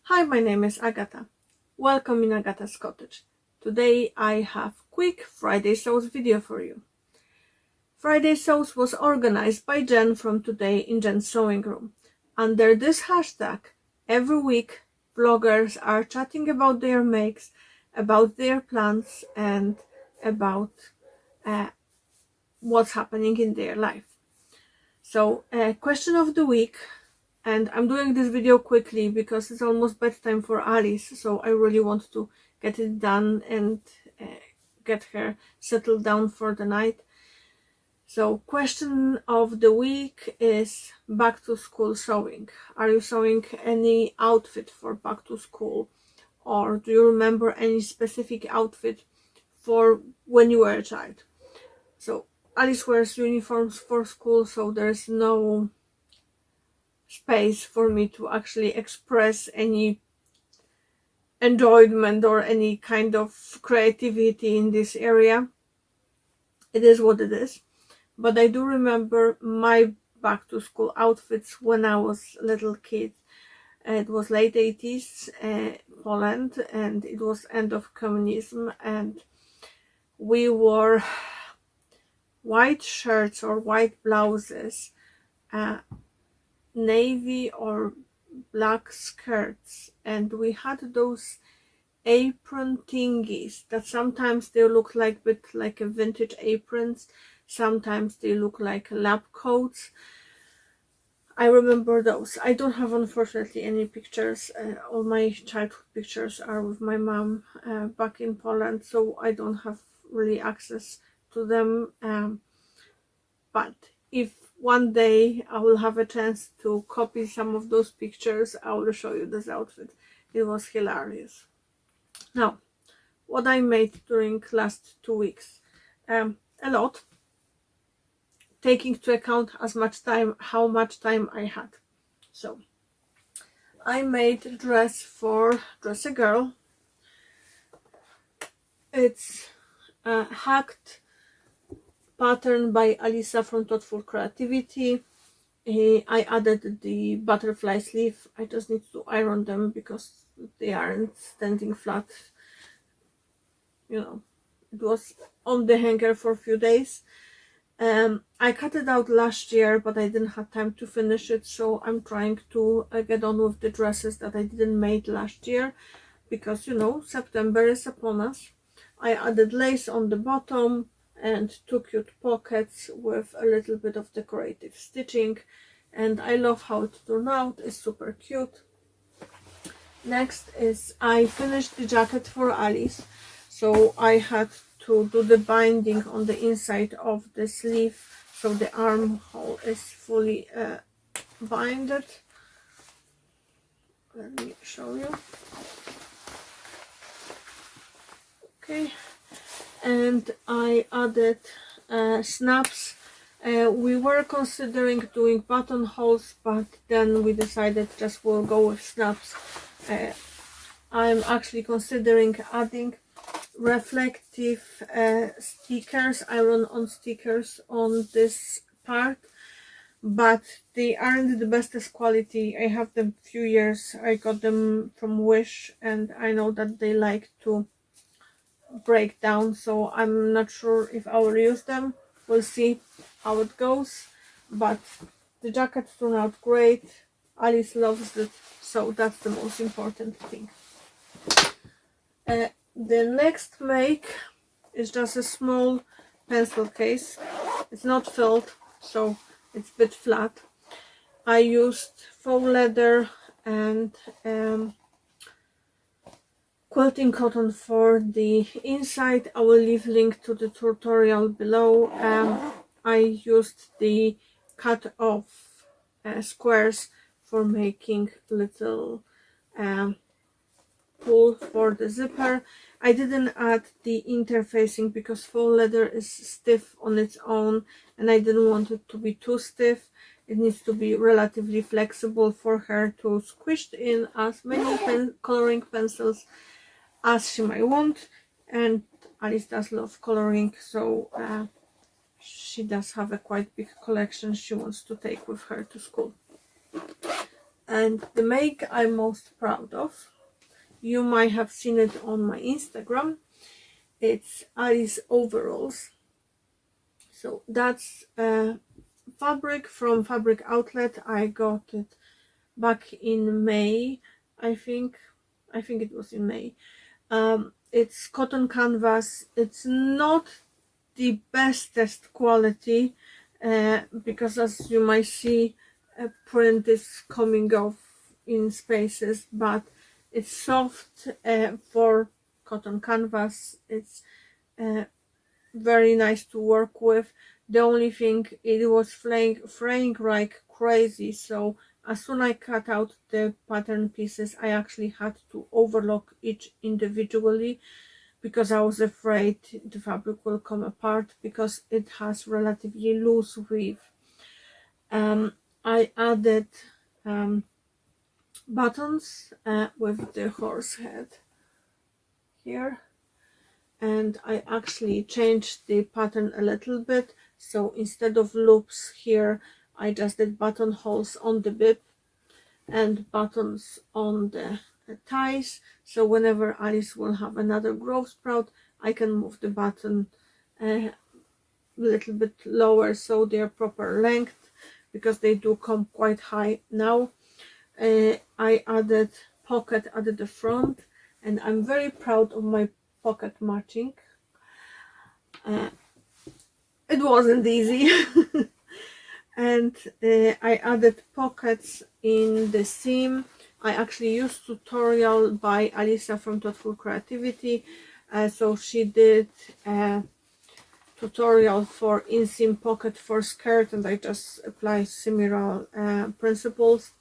Hi, my name is Agata. Welcome in Agata's Cottage. Today I have quick Friday Sews video for you. Friday Sews was organized by Jen from Today in Jen's Sewing Room. Under this hashtag, every week vloggers are chatting about their makes, about their plans, and about what's happening in their life. So, question of the week. And I'm doing this video quickly because it's almost bedtime for Alice, so I really want to get it done and get her settled down for the night. So question of the week is back to school sewing. Are you sewing any outfit for back to school, or do you remember any specific outfit for when you were a child? So Alice wears uniforms for school, so there's no space for me to actually express any enjoyment or any kind of creativity in this area. It is what it is. But I do remember my back to school outfits when I was a little kid. It was late 80s Poland, and it was end of communism, and we wore white shirts or white blouses, navy or black skirts, and we had those apron thingies that sometimes they look like a vintage aprons, sometimes they look like lab coats. I remember those. I don't have, unfortunately, any pictures. All my childhood pictures are with my mom back in Poland, so I don't have really access to them. But if one day I will have a chance to copy some of those pictures, I will show you this outfit. It was hilarious. Now, what I made during last 2 weeks, a lot, taking into account how much time I had. So I made a dress for Dress a Girl. It's a hacked pattern by Alisa from Thoughtful Creativity. I added the butterfly sleeve. I just need to iron them because they aren't standing flat. It was on the hanger for a few days. I cut it out last year, but I didn't have time to finish it, so I'm trying to get on with the dresses that I didn't make last year, because September is upon us. I added lace on the bottom and two cute pockets with a little bit of decorative stitching, and I love how it turned out. It's super cute. Next is I finished the jacket for Alice, so I had to do the binding on the inside of the sleeve, so the armhole is fully binded. Let me show you. Okay, and I added snaps. We were considering doing buttonholes, but then we decided just we'll go with snaps. I'm actually considering adding reflective stickers, iron-on stickers on this part, but they aren't the bestest quality. I have them a few years. I got them from Wish, and I know that they like to break down, so I'm not sure if I will use them. We'll see how it goes, but the jacket turned out great. Alice loves it, so that's the most important thing. The next make is just a small pencil case. It's not filled, so it's a bit flat. I used faux leather and quilting cotton for the inside. I will leave link to the tutorial below. I used the cut off squares for making little pull for the zipper. I didn't add the interfacing because faux leather is stiff on its own, and I didn't want it to be too stiff. It needs to be relatively flexible for her to squish in as many coloring pencils as she might want. And Alice does love coloring, so she does have a quite big collection she wants to take with her to school. And the make I'm most proud of, you might have seen it on my Instagram, it's Alice overalls. So that's fabric from Fabric Outlet. I got it back in May, I think it was in May. It's cotton canvas. It's not the bestest quality because, as you might see, a print is coming off in spaces, but it's soft for cotton canvas. It's very nice to work with. The only thing, it was fraying like crazy, so as soon as I cut out the pattern pieces, I actually had to overlock each individually because I was afraid the fabric will come apart because it has relatively loose weave. I added buttons with the horse head here, and I actually changed the pattern a little bit. So instead of loops here, I just did buttonholes on the bib and buttons on the ties. So whenever Alice will have another growth sprout, I can move the button a little bit lower so they're proper length, because they do come quite high now. I added pocket at the front, and I'm very proud of my pocket matching. It wasn't easy. And I added pockets in the seam. I actually used tutorial by Alisa from Thoughtful Creativity. So she did a tutorial for inseam pocket for skirt, and I just apply similar principles,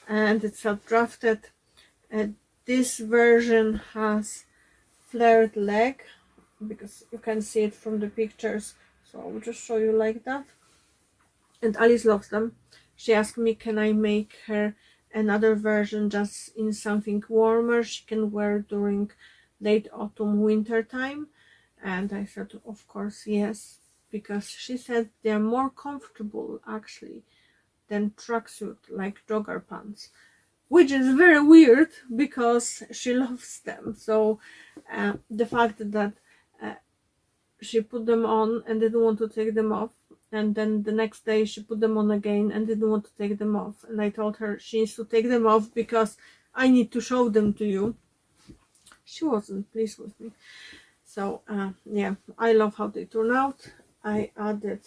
and it's self-drafted. This version has flared leg because you can see it from the pictures, so I will just show you like that. And Alice loves them. She asked me, can I make her another version just in something warmer she can wear during late autumn winter time, and I said of course yes, because she said they're more comfortable actually than tracksuit like jogger pants, which is very weird because she loves them. So the fact that she put them on and didn't want to take them off, and then the next day she put them on again and didn't want to take them off, and I told her she needs to take them off because I need to show them to you. She wasn't pleased with me. So yeah, I love how they turn out. I added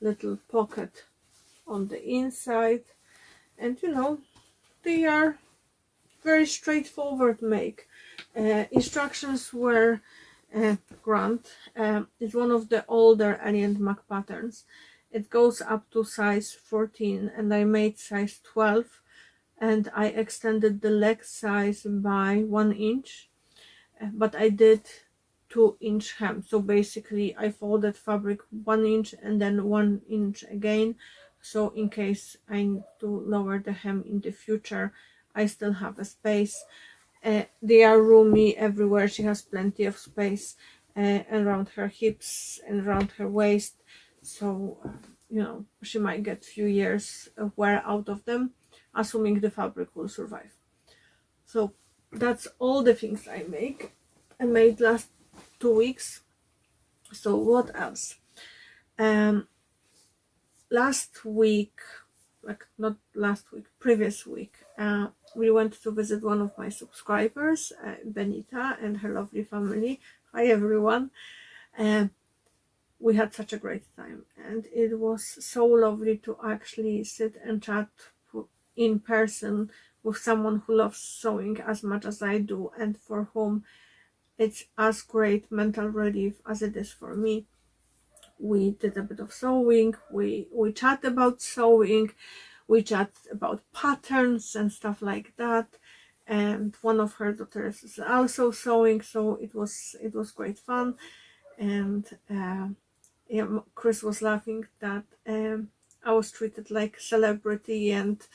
little pocket on the inside, and you know, they are very straightforward make. Instructions were Grant. It's one of the older Alien Mac patterns. It goes up to size 14, and I made size 12, and I extended the leg size by 1 inch, but I did 2-inch hem. So basically I folded fabric 1 inch and then 1 inch again, so in case I need to lower the hem in the future, I still have a space. They are roomy everywhere. She has plenty of space around her hips and around her waist, so you know, she might get a few years of wear out of them, assuming the fabric will survive. So that's all the things I made last 2 weeks. So what else? Last week, like not last week, previous week, we went to visit one of my subscribers, Benita, and her lovely family. Hi everyone. We had such a great time, and it was so lovely to actually sit and chat in person with someone who loves sewing as much as I do, and for whom it's as great mental relief as it is for me. We did a bit of sewing, we chat about sewing, we chat about patterns and stuff like that, and one of her daughters is also sewing, so it was great fun. And yeah, Chris was laughing that I was treated like celebrity, and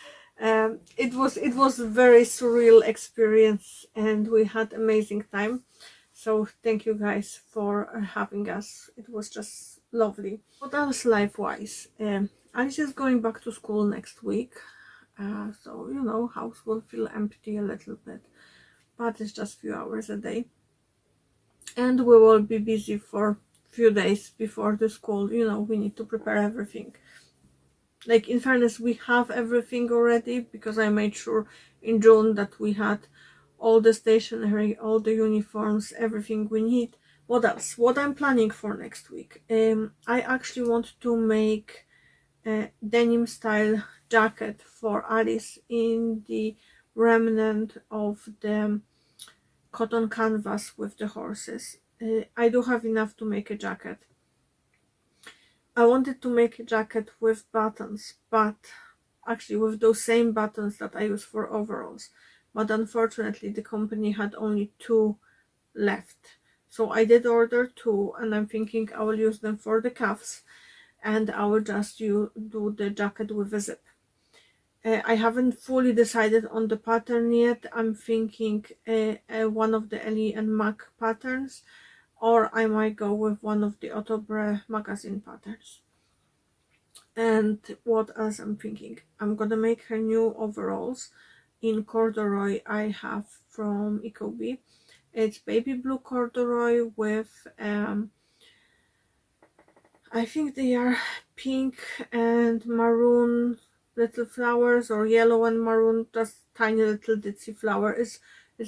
it was a very surreal experience, and we had amazing time. So thank you guys for having us. It was just lovely. What else life-wise? Alice is going back to school next week. So you know, house will feel empty a little bit, but it's just few hours a day, and we will be busy for few days before the school. You know, we need to prepare everything. Like, in fairness, we have everything already, because I made sure in June that we had all the stationery, all the uniforms, everything we need. What else? What I'm planning for next week? I actually want to make a denim style jacket for Alice in the remnant of the cotton canvas with the horses. I do have enough to make a jacket. I wanted to make a jacket with buttons, but actually with those same buttons that I use for overalls, but unfortunately the company had only 2 left. So I did order 2, and I'm thinking I will use them for the cuffs, and I will just do the jacket with a zip. I haven't fully decided on the pattern yet. I'm thinking one of the Ellie and Mac patterns, or I might go with one of the Autobre magazine patterns. And what else I'm thinking? I'm gonna make her new overalls in corduroy I have from Ecobee. It's baby blue corduroy with I think they are pink and maroon little flowers, or yellow and maroon, just tiny little ditzy flower. It's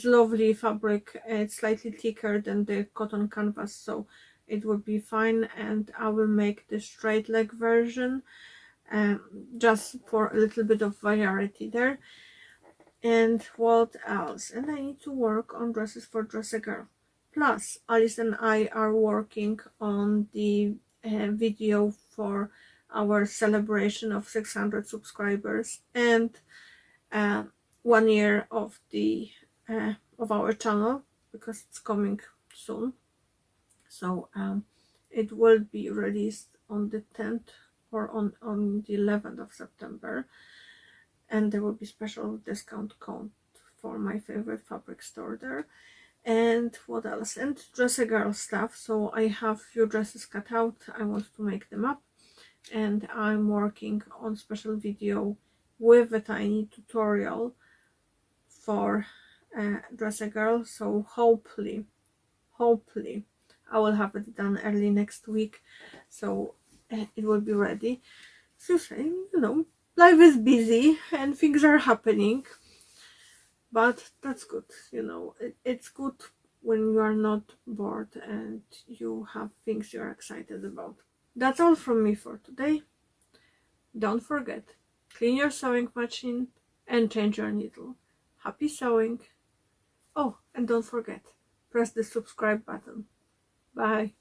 lovely fabric. It's slightly thicker than the cotton canvas, so it will be fine. And I will make the straight leg version, just for a little bit of variety there. And what else? And I need to work on dresses for Dress a Girl. Plus, Alice and I are working on the video for our celebration of 600 subscribers and uh, 1 year of the of our channel, because it's coming soon. So it will be released on the 10th or on the 11th of September, and there will be special discount code for my favorite fabric store there. And what else? And Dress a Girl stuff. So I have few dresses cut out. I want to make them up, and I'm working on special video with a tiny tutorial for Dress a Girl. So hopefully I will have it done early next week, so it will be ready. So saying, you know, life is busy and things are happening, but that's good. You know, it's good when you are not bored and you have things you're excited about. That's all from me for today. Don't forget, clean your sewing machine and change your needle. Happy sewing! Oh, and don't forget, press the subscribe button. Bye.